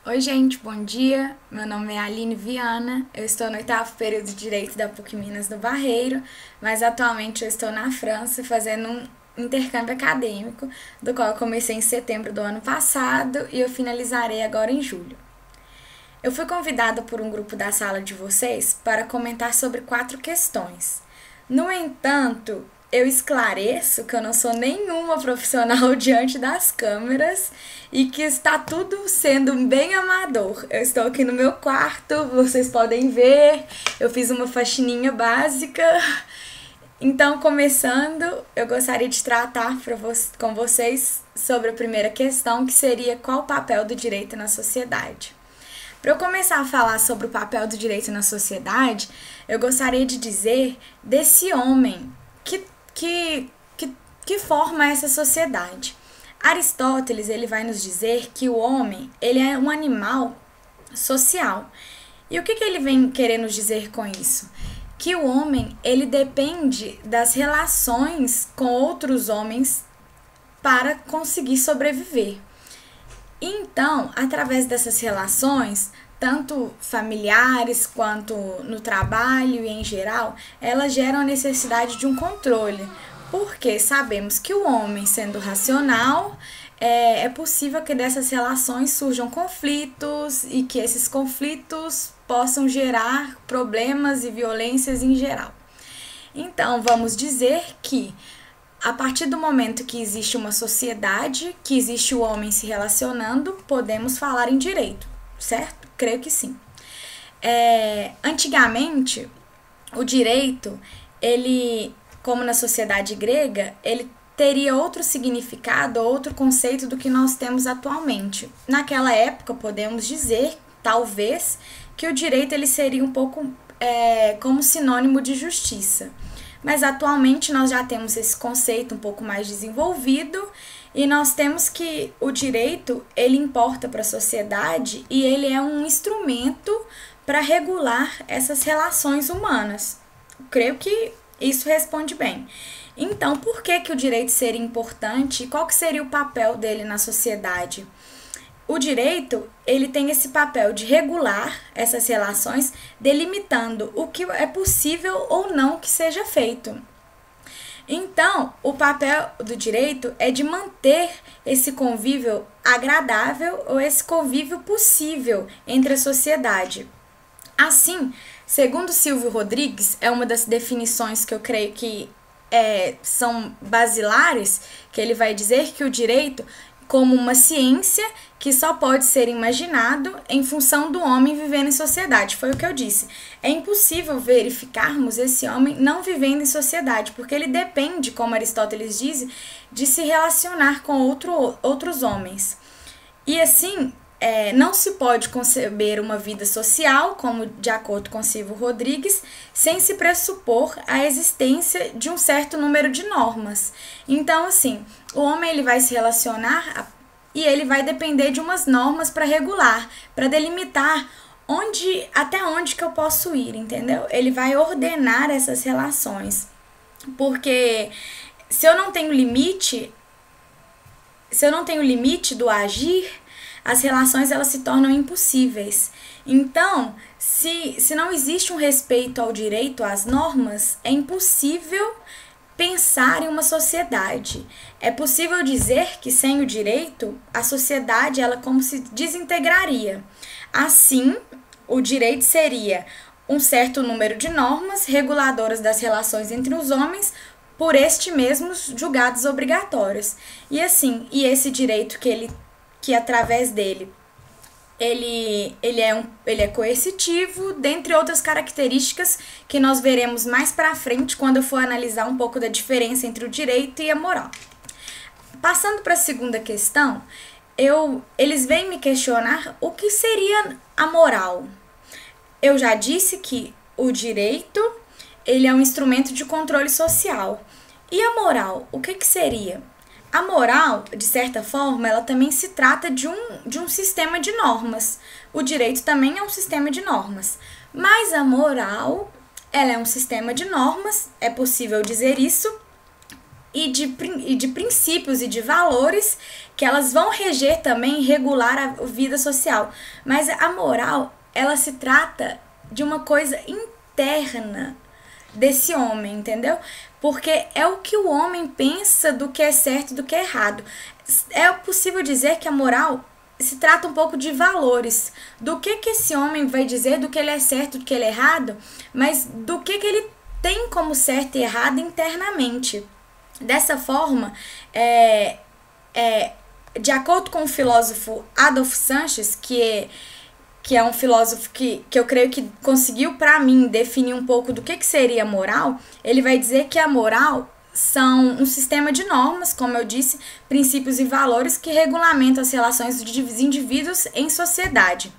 Oi, gente, bom dia. Meu nome é Aline Viana. Eu estou no oitavo período de Direito da PUC Minas do Barreiro, mas atualmente eu estou na França fazendo um intercâmbio acadêmico, do qual eu comecei em setembro do ano passado e eu finalizarei agora em julho. Eu fui convidada por um grupo da sala de vocês para comentar sobre 4 questões. No entanto, eu esclareço que eu não sou nenhuma profissional diante das câmeras e que está tudo sendo bem amador. Eu estou aqui no meu quarto, vocês podem ver, eu fiz uma faxininha básica. Então, começando, eu gostaria de tratar com vocês sobre a primeira questão, que seria qual o papel do direito na sociedade. Para eu começar a falar sobre o papel do direito na sociedade, eu gostaria de dizer desse homem que forma essa sociedade. Aristóteles ele vai nos dizer que o homem ele é um animal social. E o que ele vem querer nos dizer com isso? Que o homem ele depende das relações com outros homens para conseguir sobreviver. Então, através dessas relações, tanto familiares quanto no trabalho e em geral, elas geram a necessidade de um controle, porque sabemos que o homem, sendo racional, é possível que dessas relações surjam conflitos e que esses conflitos possam gerar problemas e violências em geral. Então, vamos dizer que a partir do momento que existe uma sociedade, que existe o homem se relacionando, podemos falar em direito, certo? Creio que sim. Antigamente, o direito, ele, como na sociedade grega, ele teria outro significado, outro conceito do que nós temos atualmente. Naquela época, podemos dizer, talvez, que o direito ele seria um pouco como sinônimo de justiça. Mas atualmente nós já temos esse conceito um pouco mais desenvolvido e nós temos que o direito ele importa para a sociedade e ele é um instrumento para regular essas relações humanas. Creio que isso responde bem. Então, por que o direito seria importante e qual que seria o papel dele na sociedade? O direito, ele tem esse papel de regular essas relações, delimitando o que é possível ou não que seja feito. Então, o papel do direito é de manter esse convívio agradável ou esse convívio possível entre a sociedade. Assim, segundo Silvio Rodrigues, é uma das definições que eu creio que são basilares, que ele vai dizer que o direito como uma ciência que só pode ser imaginado em função do homem vivendo em sociedade. Foi o que eu disse. É impossível verificarmos esse homem não vivendo em sociedade, porque ele depende, como Aristóteles diz, de se relacionar com outros homens. E assim, não se pode conceber uma vida social, como de acordo com Silvio Rodrigues, sem se pressupor a existência de um certo número de normas. Então, assim, o homem ele vai se relacionar e ele vai depender de umas normas para regular, para delimitar até onde que eu posso ir, entendeu? Ele vai ordenar essas relações. Porque se eu não tenho limite do agir, as relações elas se tornam impossíveis. Então, se não existe um respeito ao direito, às normas, é impossível pensar em uma sociedade. É possível dizer que sem o direito, a sociedade ela como se desintegraria. Assim, o direito seria um certo número de normas reguladoras das relações entre os homens, por este mesmos julgados obrigatórios. E assim, esse direito que através dele ele é coercitivo, dentre outras características que nós veremos mais para frente quando eu for analisar um pouco da diferença entre o direito e a moral. Passando para a segunda questão, eles vêm me questionar o que seria a moral. Eu já disse que o direito ele é um instrumento de controle social. E a moral, o que seria? A moral, de certa forma, ela também se trata de um sistema de normas. O direito também é um sistema de normas. Mas a moral, ela é um sistema de normas, é possível dizer isso, e de princípios e de valores que elas vão reger também, regular a vida social. Mas a moral, ela se trata de uma coisa interna desse homem, entendeu? Porque é o que o homem pensa do que é certo e do que é errado. É possível dizer que a moral se trata um pouco de valores, do que esse homem vai dizer, do que ele é certo, do que ele é errado, mas do que ele tem como certo e errado internamente. Dessa forma, de acordo com o filósofo Adolf Sanches, que é um filósofo que eu creio que conseguiu, para mim, definir um pouco do que seria moral, ele vai dizer que a moral são um sistema de normas, como eu disse, princípios e valores que regulamentam as relações dos indivíduos em sociedade.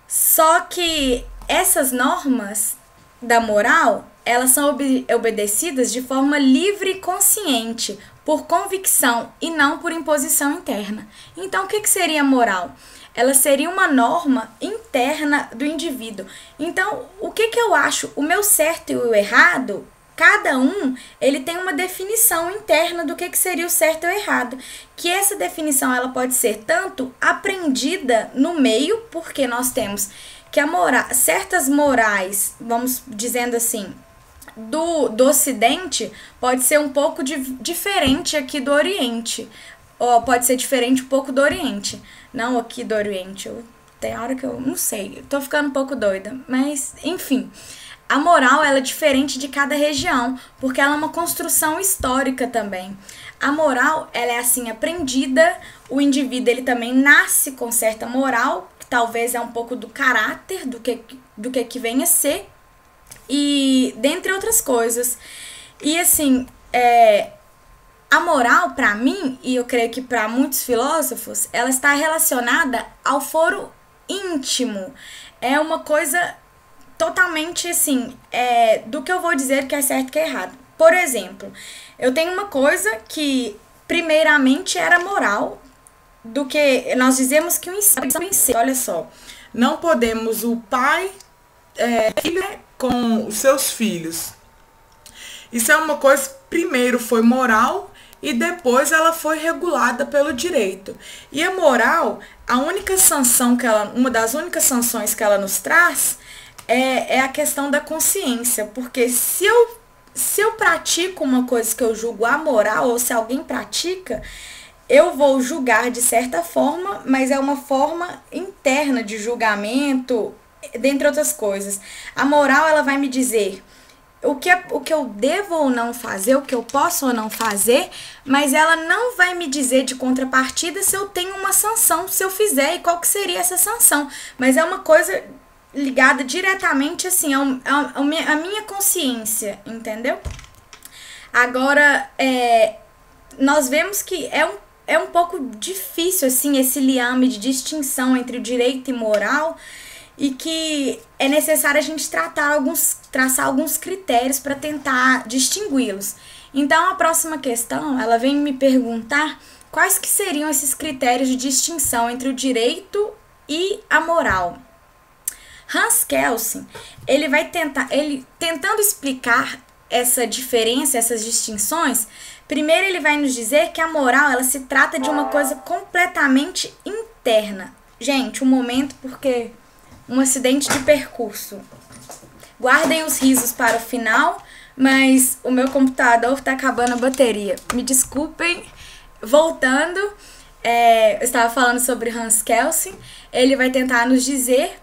Só que essas normas da moral, elas são obedecidas de forma livre e consciente, por convicção e não por imposição interna. Então, o que seria moral? Ela seria uma norma interna do indivíduo. Então, o que eu acho? O meu certo e o errado, cada um, ele tem uma definição interna do que seria o certo e o errado. Que essa definição, ela pode ser tanto aprendida no meio, porque nós temos que certas morais, vamos dizendo assim, do Ocidente, pode ser um pouco diferente aqui do Oriente. Ou pode ser diferente um pouco do Oriente. Não aqui do Oriente. Tem hora que eu não sei. Eu tô ficando um pouco doida. Mas, enfim. A moral, ela é diferente de cada região. Porque ela é uma construção histórica também. A moral, ela é assim, aprendida. O indivíduo, ele também nasce com certa moral. Que talvez é um pouco do caráter, do que vem a ser. E, dentre outras coisas. E, assim, a moral, para mim, e eu creio que para muitos filósofos, ela está relacionada ao foro íntimo. É uma coisa totalmente, assim, do que eu vou dizer que é certo e que é errado. Por exemplo, eu tenho uma coisa que, primeiramente, era moral, do que nós dizemos que o ensino. Olha só, não podemos o pai com os seus filhos. Isso é uma coisa, primeiro foi moral, e depois ela foi regulada pelo direito. E a moral, a única sanção uma das únicas sanções que ela nos traz é a questão da consciência. Porque se eu pratico uma coisa que eu julgo amoral, ou se alguém pratica, eu vou julgar de certa forma, mas é uma forma interna de julgamento, dentre outras coisas. A moral, ela vai me dizer o que eu devo ou não fazer, o que eu posso ou não fazer, mas ela não vai me dizer de contrapartida se eu tenho uma sanção, se eu fizer, e qual que seria essa sanção. Mas é uma coisa ligada diretamente, assim, a minha consciência, entendeu? Agora, nós vemos que é um pouco difícil, assim, esse liame de distinção entre o direito e moral, e que é necessário a gente traçar alguns critérios para tentar distingui-los. Então, a próxima questão, ela vem me perguntar quais que seriam esses critérios de distinção entre o direito e a moral. Hans Kelsen, tentando explicar essa diferença, essas distinções, primeiro ele vai nos dizer que a moral, ela se trata de uma coisa completamente interna. Gente, um momento, porque um acidente de percurso. Guardem os risos para o final, mas o meu computador está acabando a bateria. Me desculpem. Voltando, eu estava falando sobre Hans Kelsen. Ele vai tentar nos dizer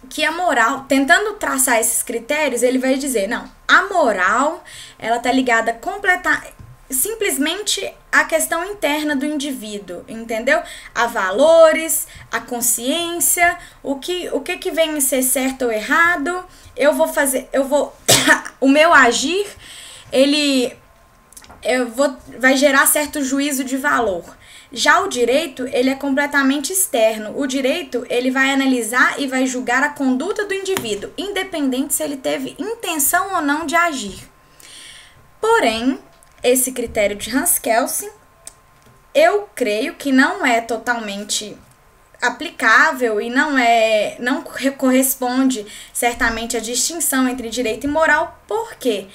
que a moral, tentando traçar esses critérios, ele vai dizer, não, a moral, ela tá ligada simplesmente à questão interna do indivíduo, entendeu? A valores, a consciência, o que vem a ser certo ou errado, o meu agir, vai gerar certo juízo de valor. Já o direito, ele é completamente externo. O direito, ele vai analisar e vai julgar a conduta do indivíduo, independente se ele teve intenção ou não de agir. Porém, esse critério de Hans Kelsen, eu creio que não é totalmente aplicável e não corresponde certamente à distinção entre direito e moral, porque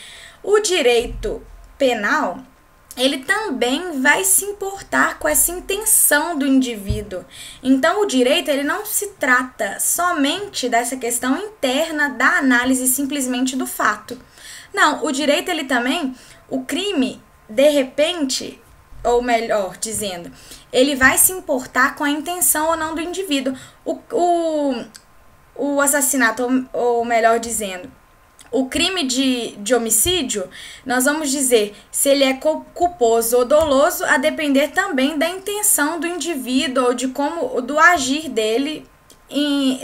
o direito penal, ele também vai se importar com essa intenção do indivíduo. Então, o direito, ele não se trata somente dessa questão interna da análise simplesmente do fato. Não, o direito, ele também, o crime, de repente, ou melhor dizendo, ele vai se importar com a intenção ou não do indivíduo. O assassinato, ou melhor dizendo, o crime de homicídio, nós vamos dizer se ele é culposo ou doloso, a depender também da intenção do indivíduo ou de como do agir dele,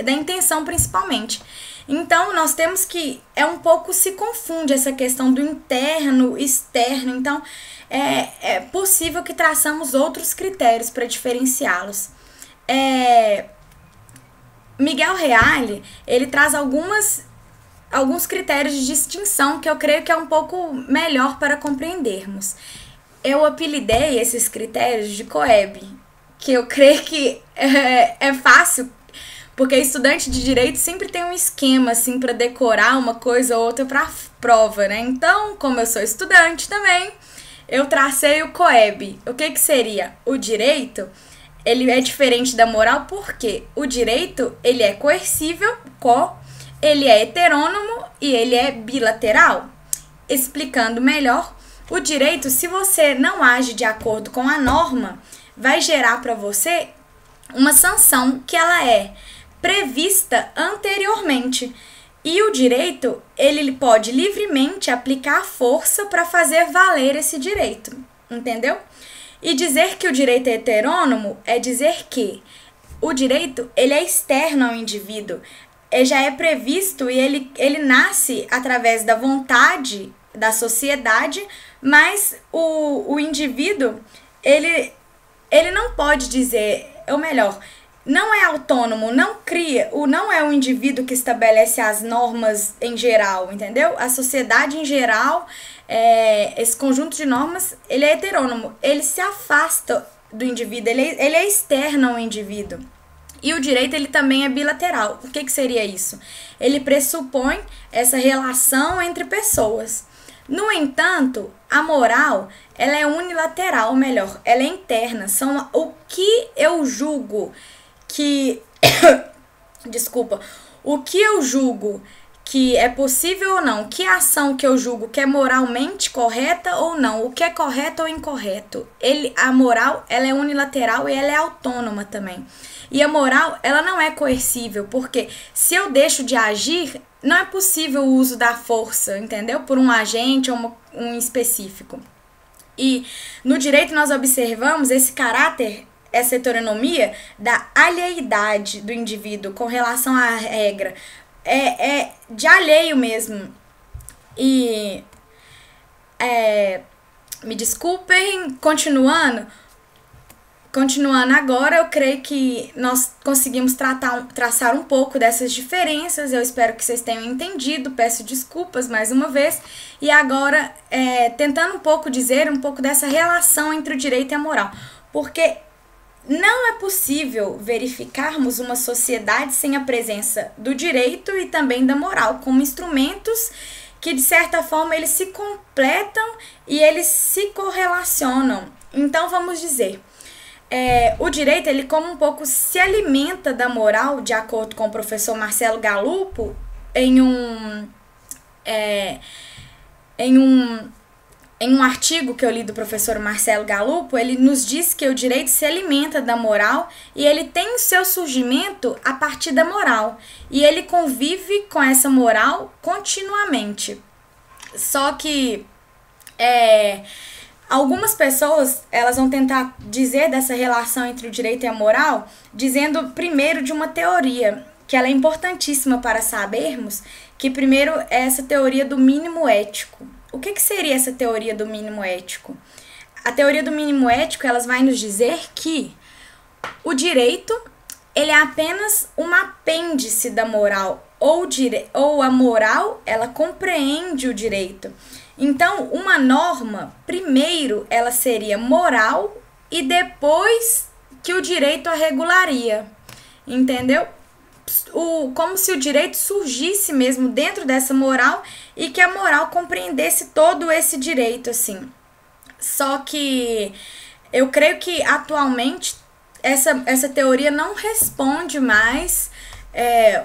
da intenção principalmente. Então, nós temos que um pouco se confunde essa questão do interno, externo. Então, é possível que traçamos outros critérios para diferenciá-los. Miguel Reale, ele traz alguns critérios de distinção que eu creio que é um pouco melhor para compreendermos. Eu apelidei esses critérios de COEB, que eu creio que é fácil, porque estudante de direito sempre tem um esquema assim para decorar uma coisa ou outra para prova, né? Então, como eu sou estudante também, eu tracei o COEB. O que seria? O direito, ele é diferente da moral porque o direito, ele é coercível, ele é heterônomo e ele é bilateral. Explicando melhor, o direito, se você não age de acordo com a norma, vai gerar para você uma sanção que ela é prevista anteriormente. E o direito, ele pode livremente aplicar força para fazer valer esse direito, entendeu? E dizer que o direito é heterônomo é dizer que o direito, ele é externo ao indivíduo, já é previsto e ele nasce através da vontade da sociedade, mas o indivíduo, ele não pode dizer, ou melhor, não é autônomo, não é o indivíduo que estabelece as normas em geral, entendeu? A sociedade em geral, esse conjunto de normas, ele é heterônomo, ele se afasta do indivíduo, ele é externo ao indivíduo. E o direito, ele também é bilateral. O que seria isso? Ele pressupõe essa relação entre pessoas. No entanto, a moral, ela é unilateral, ou melhor, ela é interna. São o que eu julgo que... Desculpa. O que eu julgo que é possível ou não, que ação que eu julgo que é moralmente correta ou não, o que é correto ou incorreto. A moral, ela é unilateral e ela é autônoma também. E a moral, ela não é coercível, porque se eu deixo de agir, não é possível o uso da força, entendeu? Por um agente ou um específico. E no direito nós observamos esse caráter, essa heteronomia da alheidade do indivíduo com relação à regra. De alheio mesmo. E me desculpem, continuando agora, eu creio que nós conseguimos traçar um pouco dessas diferenças. Eu espero que vocês tenham entendido, peço desculpas mais uma vez. E agora, tentando dizer um pouco dessa relação entre o direito e a moral. Porque não é possível verificarmos uma sociedade sem a presença do direito e também da moral, como instrumentos que, de certa forma, eles se completam e eles se correlacionam. Então, vamos dizer... o direito, ele como um pouco se alimenta da moral, de acordo com o professor Marcelo Galupo, em um artigo que eu li do professor Marcelo Galupo, ele nos diz que o direito se alimenta da moral e ele tem o seu surgimento a partir da moral. E ele convive com essa moral continuamente. Só que... algumas pessoas, elas vão tentar dizer dessa relação entre o direito e a moral, dizendo primeiro de uma teoria, que ela é importantíssima para sabermos, que primeiro é essa teoria do mínimo ético. O que seria essa teoria do mínimo ético? A teoria do mínimo ético, ela vai nos dizer que o direito, ele é apenas um apêndice da moral, ou a moral, ela compreende o direito. Então, uma norma, primeiro, ela seria moral e depois que o direito a regularia, entendeu? Como se o direito surgisse mesmo dentro dessa moral e que a moral compreendesse todo esse direito, assim. Só que eu creio que atualmente essa teoria não responde mais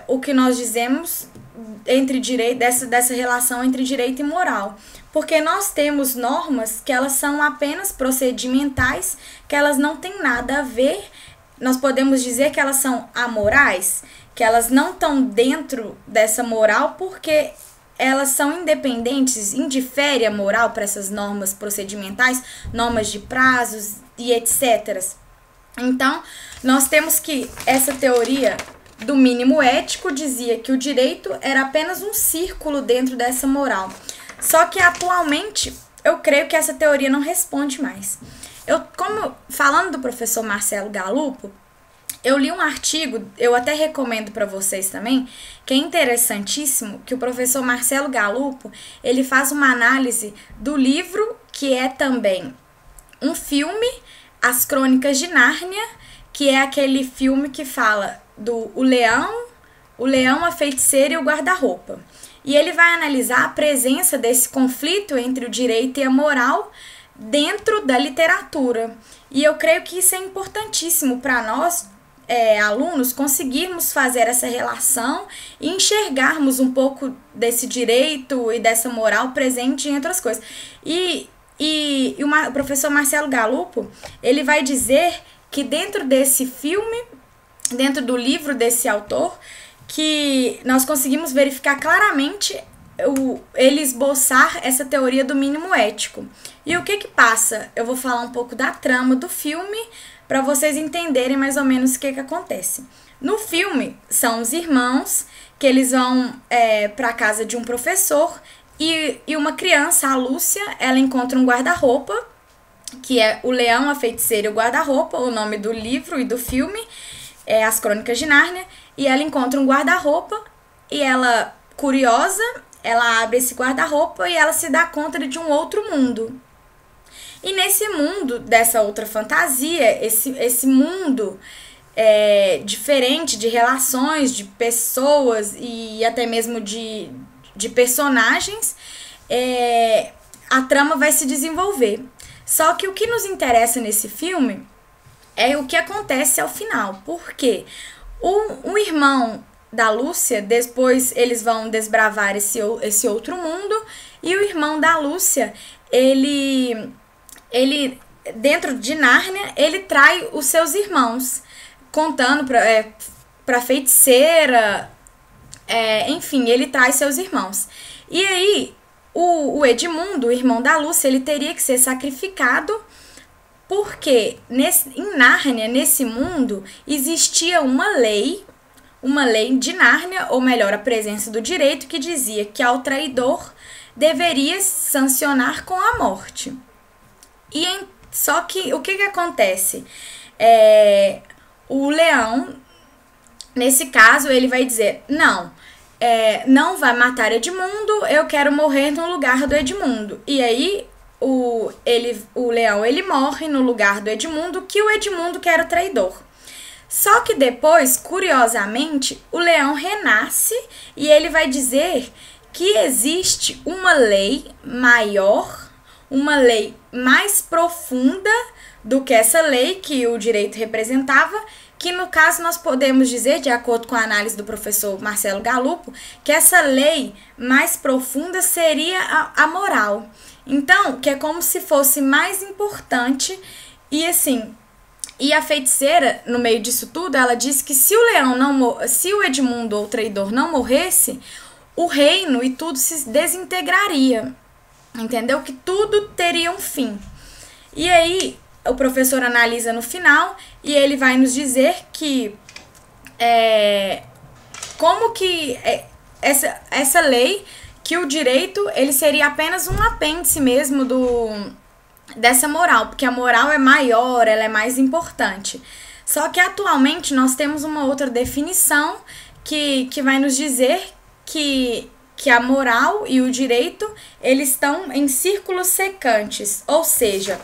o que nós dizemos entre direito, dessa relação entre direito e moral. Porque nós temos normas que elas são apenas procedimentais, que elas não têm nada a ver. Nós podemos dizer que elas são amorais, que elas não estão dentro dessa moral porque elas são independentes, indifere a moral para essas normas procedimentais, normas de prazos e etc. Então, nós temos que essa teoria do mínimo ético dizia que o direito era apenas um círculo dentro dessa moral. Só que atualmente eu creio que essa teoria não responde mais. Falando do professor Marcelo Galupo, eu li um artigo, eu até recomendo para vocês também, que é interessantíssimo, que o professor Marcelo Galupo, ele faz uma análise do livro, que é também um filme, As Crônicas de Nárnia, que é aquele filme que fala do o leão, a feiticeira e o guarda-roupa. E ele vai analisar a presença desse conflito entre o direito e a moral dentro da literatura. E eu creio que isso é importantíssimo para nós, alunos, conseguirmos fazer essa relação e enxergarmos um pouco desse direito e dessa moral presente em outras coisas. O professor Marcelo Galupo, ele vai dizer que dentro desse filme, dentro do livro desse autor, que nós conseguimos verificar claramente ele esboçar essa teoria do mínimo ético. E o que passa? Eu vou falar um pouco da trama do filme para vocês entenderem mais ou menos o que acontece. No filme, são os irmãos que eles vão para a casa de um professor e uma criança, a Lúcia, ela encontra um guarda-roupa, que é O Leão, a Feiticeira e o Guarda-Roupa, o nome do livro e do filme, As Crônicas de Nárnia, e ela encontra um guarda-roupa e ela, curiosa, ela abre esse guarda-roupa e ela se dá conta de um outro mundo. E nesse mundo dessa outra fantasia, esse mundo diferente de relações, de pessoas e até mesmo de personagens, a trama vai se desenvolver. Só que o que nos interessa nesse filme é o que acontece ao final. Porque o irmão da Lúcia, depois eles vão desbravar esse outro mundo, e o irmão da Lúcia, ele dentro de Nárnia, ele trai os seus irmãos, contando pra feiticeira, enfim, ele trai seus irmãos. E aí, o Edmundo, o irmão da Lúcia, ele teria que ser sacrificado, porque em Nárnia, nesse mundo, existia uma lei de Nárnia, ou melhor, a presença do direito, que dizia que ao traidor deveria sancionar com a morte. Só que o que acontece? O leão, nesse caso, ele vai dizer, não vai matar Edmundo, eu quero morrer no lugar do Edmundo. E aí o leão ele morre no lugar do Edmundo, que o Edmundo que era o traidor. Só que depois, curiosamente, o leão renasce e ele vai dizer que existe uma lei maior, uma lei mais profunda do que essa lei que o direito representava, que no caso nós podemos dizer, de acordo com a análise do professor Marcelo Galupo, que essa lei mais profunda seria a moral. Então, que é como se fosse mais importante, e assim, e a feiticeira, no meio disso tudo, ela disse que se o Edmundo, ou o traidor, não morresse, o reino e tudo se desintegraria, entendeu? Que tudo teria um fim. E aí, o professor analisa no final e ele vai nos dizer que como que essa lei, que o direito ele seria apenas um apêndice mesmo dessa moral, porque a moral é maior, ela é mais importante. Só que atualmente nós temos uma outra definição que vai nos dizer que a moral e o direito eles estão em círculos secantes, ou seja,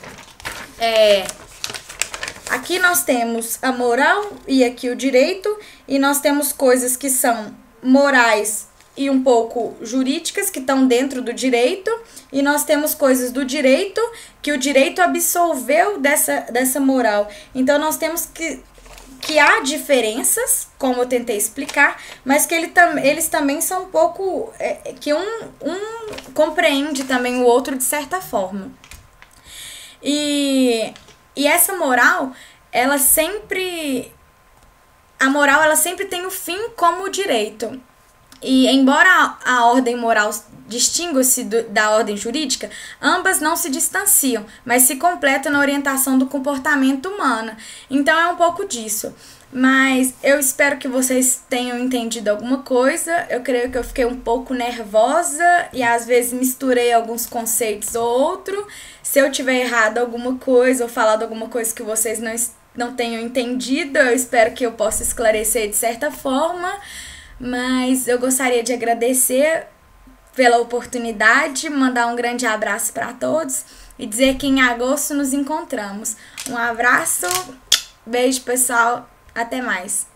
aqui nós temos a moral e aqui o direito, e nós temos coisas que são morais e um pouco jurídicas que estão dentro do direito, e nós temos coisas do direito que o direito absolveu dessa moral. Então nós temos que há diferenças, como eu tentei explicar, mas que eles também são um pouco... que um compreende também o outro de certa forma. E essa moral, a moral ela sempre tem o fim como o direito. E embora a ordem moral distingua-se da ordem jurídica, ambas não se distanciam, mas se completam na orientação do comportamento humano. Então é um pouco disso. Mas eu espero que vocês tenham entendido alguma coisa. Eu creio que eu fiquei um pouco nervosa e às vezes misturei alguns conceitos ou outro. Se eu tiver errado alguma coisa ou falado alguma coisa que vocês não tenham entendido, eu espero que eu possa esclarecer de certa forma. Mas eu gostaria de agradecer pela oportunidade, mandar um grande abraço para todos e dizer que em agosto nos encontramos. Um abraço, beijo pessoal, até mais.